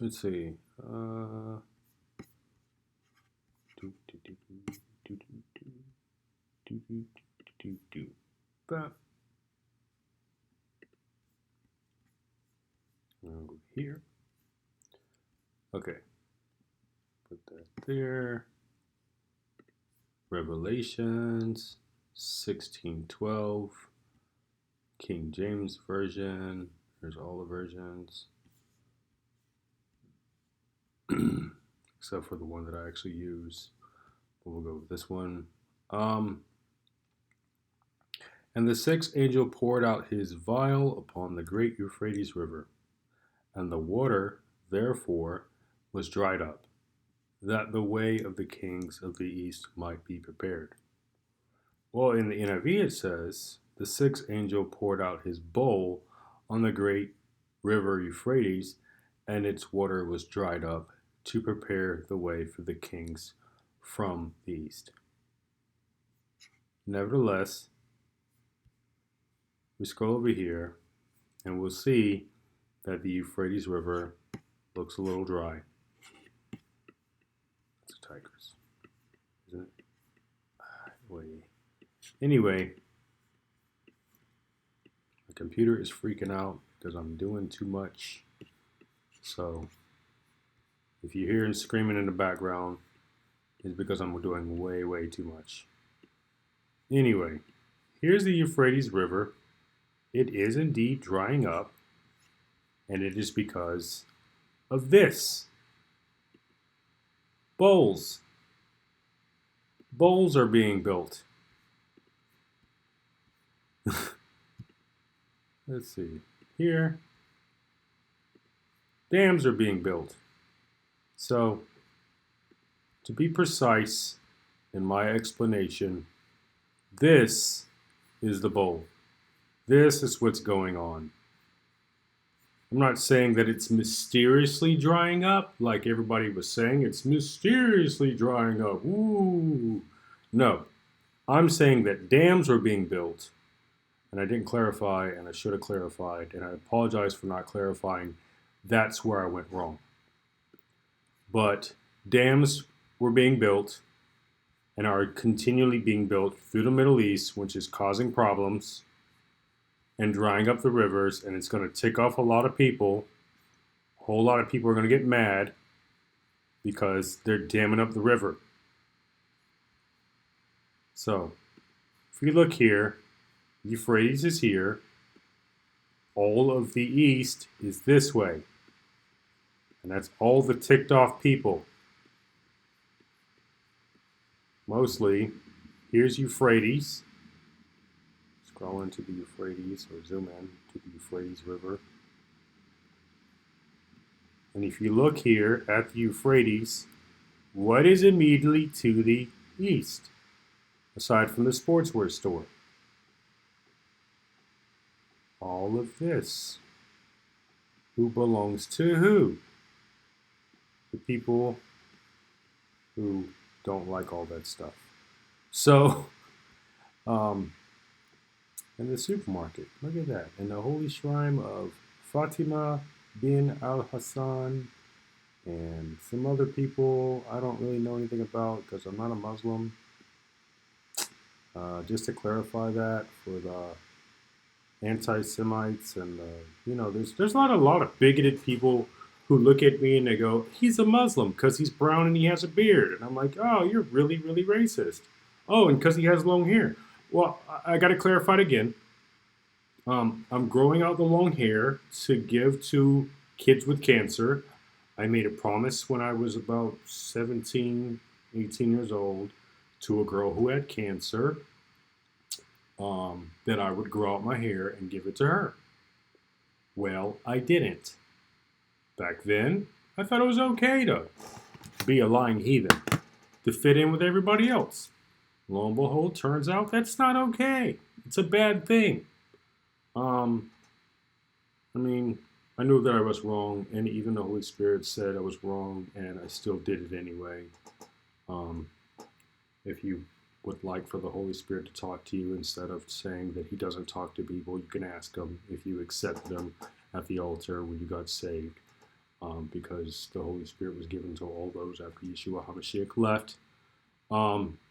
let's see. But I'll go here. Okay, put that there. Revelations 16:12, King James Version. There's all the versions, except for the one that I actually use. But we'll go with this one. And the sixth angel poured out his vial upon the great Euphrates River, and the water, therefore, was dried up, that the way of the kings of the east might be prepared. Well, in the NIV it says, the sixth angel poured out his bowl on the great river Euphrates, and its water was dried up to prepare the way for the kings from the east. Nevertheless, we scroll over here and we'll see that the Euphrates River looks a little dry. It's a tigress, isn't it? Anyway, my computer is freaking out because I'm doing too much. So if you're hearing screaming in the background, it's because I'm doing way too much. Anyway, here's the Euphrates River. It is indeed drying up, and it is because of this. Bowls. Bowls are being built. Let's see. Here, dams are being built. So, to be precise in my explanation, this is the bowl. This is what's going on. I'm not saying that it's mysteriously drying up like everybody was saying. It's mysteriously drying up. Ooh. No. I'm saying that dams are being built. And I didn't clarify, and I should have clarified. And I apologize for not clarifying. That's where I went wrong. But dams were being built and are continually being built through the Middle East, which is causing problems and drying up the rivers, and it's going to tick off a lot of people. A whole lot of people are going to get mad because they're damming up the river. So, if you look here, Euphrates is here. All of the east is this way. And that's all the ticked off people. Mostly, here's Euphrates. Scroll into the Euphrates, or zoom in to the Euphrates River. And if you look here at the Euphrates, what is immediately to the east, aside from the sportswear store? All of this. Who belongs to who? The people who don't like all that stuff. So, in the supermarket, look at that. In the holy shrine of Fatima bin al-Hassan and some other people I don't really know anything about because I'm not a Muslim. Just to clarify that for the anti-Semites and there's not a lot of bigoted people who look at me and they go, he's a Muslim because he's brown and he has a beard. And I'm like, oh, you're really racist. Oh, and because he has long hair. Well, I got to clarify it again. I'm growing out the long hair to give to kids with cancer. I made a promise when I was about 17, 18 years old to a girl who had cancer that I would grow out my hair and give it to her. Well, I didn't. Back then, I thought it was okay to be a lying heathen, to fit in with everybody else. Lo and behold, turns out that's not okay. It's a bad thing. I knew that I was wrong, and even the Holy Spirit said I was wrong, and I still did it anyway. If you would like for the Holy Spirit to talk to you instead of saying that he doesn't talk to people, you can ask him if you accepted him at the altar when you got saved. because the Holy Spirit was given to all those after Yeshua HaMashiach left.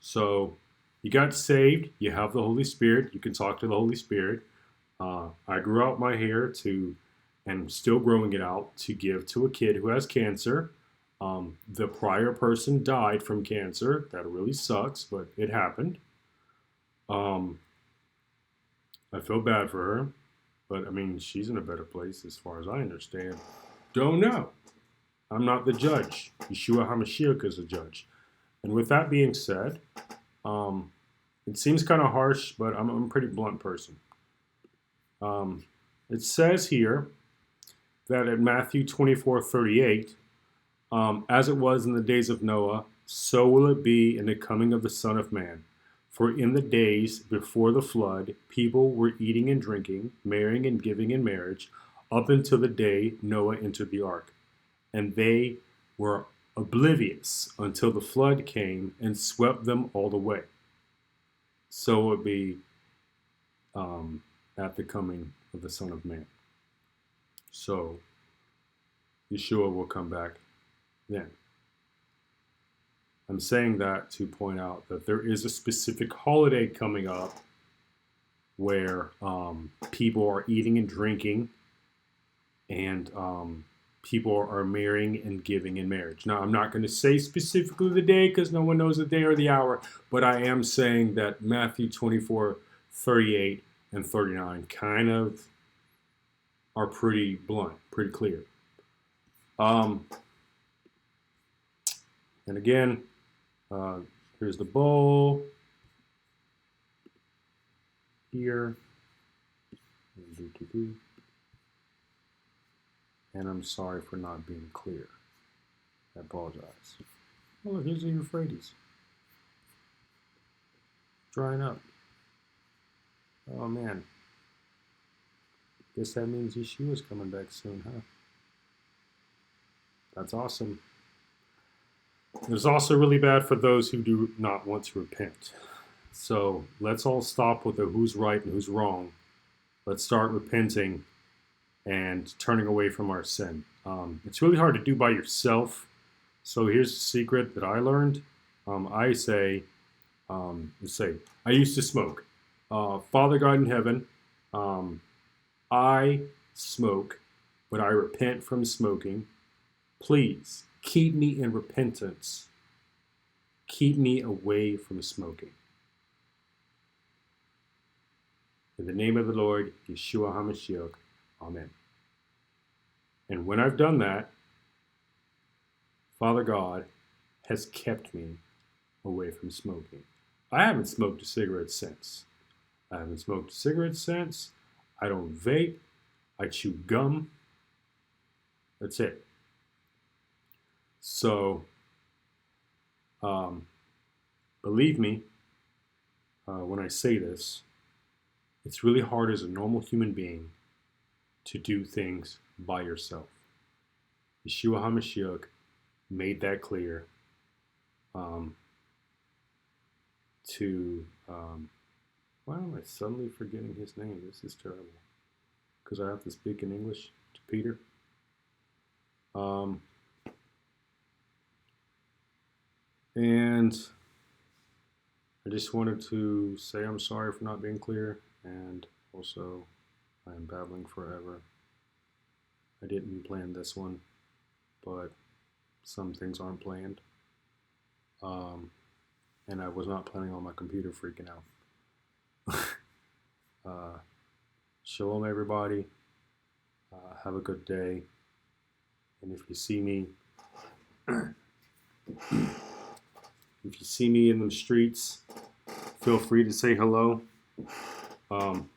So you got saved, you have the Holy Spirit, you can talk to the Holy Spirit. I grew out my hair and still growing it out to give to a kid who has cancer. The prior person died from cancer. That really sucks, but it happened. I feel bad for her, but I mean, she's in a better place as far as I understand. Don't know. I'm not the judge. Yeshua HaMashiach is the judge. And with that being said, it seems kind of harsh, but I'm a pretty blunt person. It says here that at Matthew 24:38, as it was in the days of Noah, so will it be in the coming of the Son of Man. For in the days before the flood, people were eating and drinking, marrying and giving in marriage, up until the day Noah entered the ark. And they were oblivious until the flood came and swept them all away. So it would be at the coming of the Son of Man. So Yeshua will come back then. I'm saying that to point out that there is a specific holiday coming up where people are eating and drinking, and people are marrying and giving in marriage. Now, I'm not going to say specifically the day because no one knows the day or the hour, but I am saying that Matthew 24:38 and 39 kind of are pretty blunt, pretty clear. And again, here's the bowl here. And I'm sorry for not being clear. I apologize. Oh, look, here's the Euphrates. Drying up. Oh, man. Guess that means Yeshua's coming back soon, huh? That's awesome. It's also really bad for those who do not want to repent. So let's all stop with the who's right and who's wrong. Let's start repenting and turning away from our sin. It's really hard to do by yourself. So here's the secret that I learned. I used to smoke. Father God in heaven, I smoke, but I repent from smoking. Please keep me in repentance. Keep me away from smoking. In the name of the Lord, Yeshua HaMashiach, Amen. And when I've done that, Father God has kept me away from smoking. I haven't smoked a cigarette since. I don't vape. I chew gum. That's it. So, believe me when I say this, it's really hard as a normal human being to do things by yourself. Yeshua HaMashiach made that clear why am I suddenly forgetting his name? This is terrible. Because I have to speak in English to Peter. And I just wanted to say I'm sorry for not being clear, and also I am babbling forever. I didn't plan this one, but some things aren't planned. And I was not planning on my computer freaking out. Shalom, everybody. Have a good day. And if you see me, in the streets, feel free to say hello.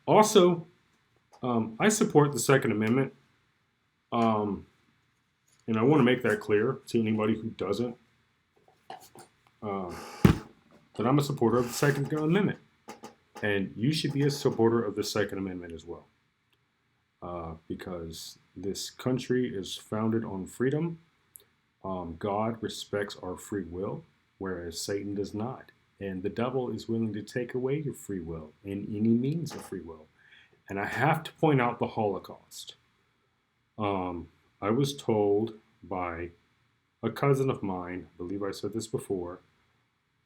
Also, I support the Second Amendment. And I want to make that clear to anybody who doesn't. That I'm a supporter of the Second Amendment. And you should be a supporter of the Second Amendment as well. Because this country is founded on freedom. God respects our free will, whereas Satan does not. And the devil is willing to take away your free will in any means of free will. And I have to point out the Holocaust. I was told by a cousin of mine. I believe I said this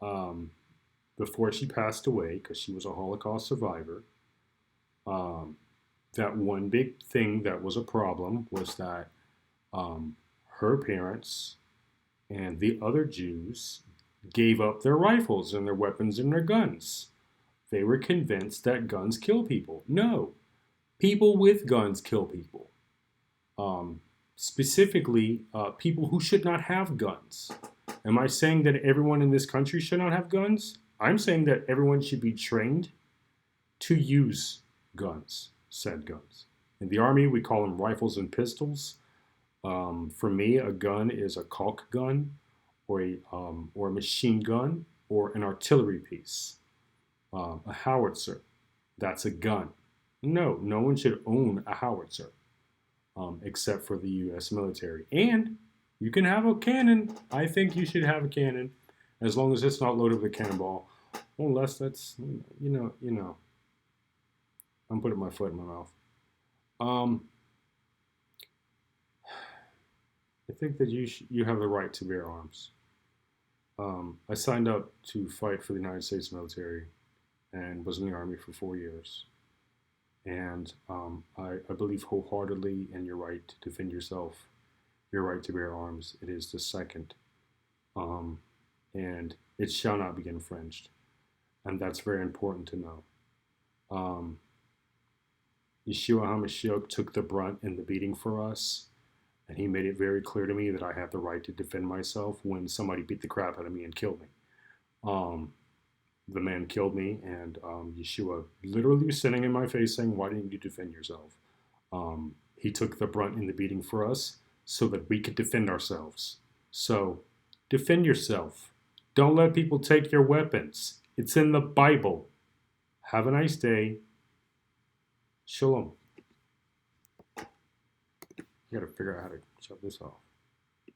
um, before she passed away, because she was a Holocaust survivor. Um, that one big thing that was a problem was that um, her parents and the other Jews gave up their rifles and their weapons and their guns. They were convinced that guns kill people. No, people with guns kill people. Um, Specifically, people who should not have guns. Am I saying that everyone in this country should not have guns? I'm saying that everyone should be trained to use guns, said guns. In the Army, we call them rifles and pistols. For me, a gun is a caulk gun or a machine gun or an artillery piece. A howitzer, that's a gun. No, no one should own a howitzer except for the U.S. military. And you can have a cannon. I think you should have a cannon as long as it's not loaded with a cannonball. Unless that's, I'm putting my foot in my mouth. Um, I think that you have the right to bear arms. I signed up to fight for the United States military and was in the Army for 4 years. And I believe wholeheartedly in your right to defend yourself, your right to bear arms. It is the second. Um, and it shall not be infringed. And that's very important to know. Um, Yeshua HaMashiach took the brunt in the beating for us. And he made it very clear to me that I have the right to defend myself when somebody beat the crap out of me and killed me. Um, the man killed me, and Yeshua literally was sitting in my face saying, "Why didn't you defend yourself?" He took the brunt in the beating for us so that we could defend ourselves. So, defend yourself. Don't let people take your weapons. It's in the Bible. Have a nice day. Shalom. You gotta figure out how to shut this off.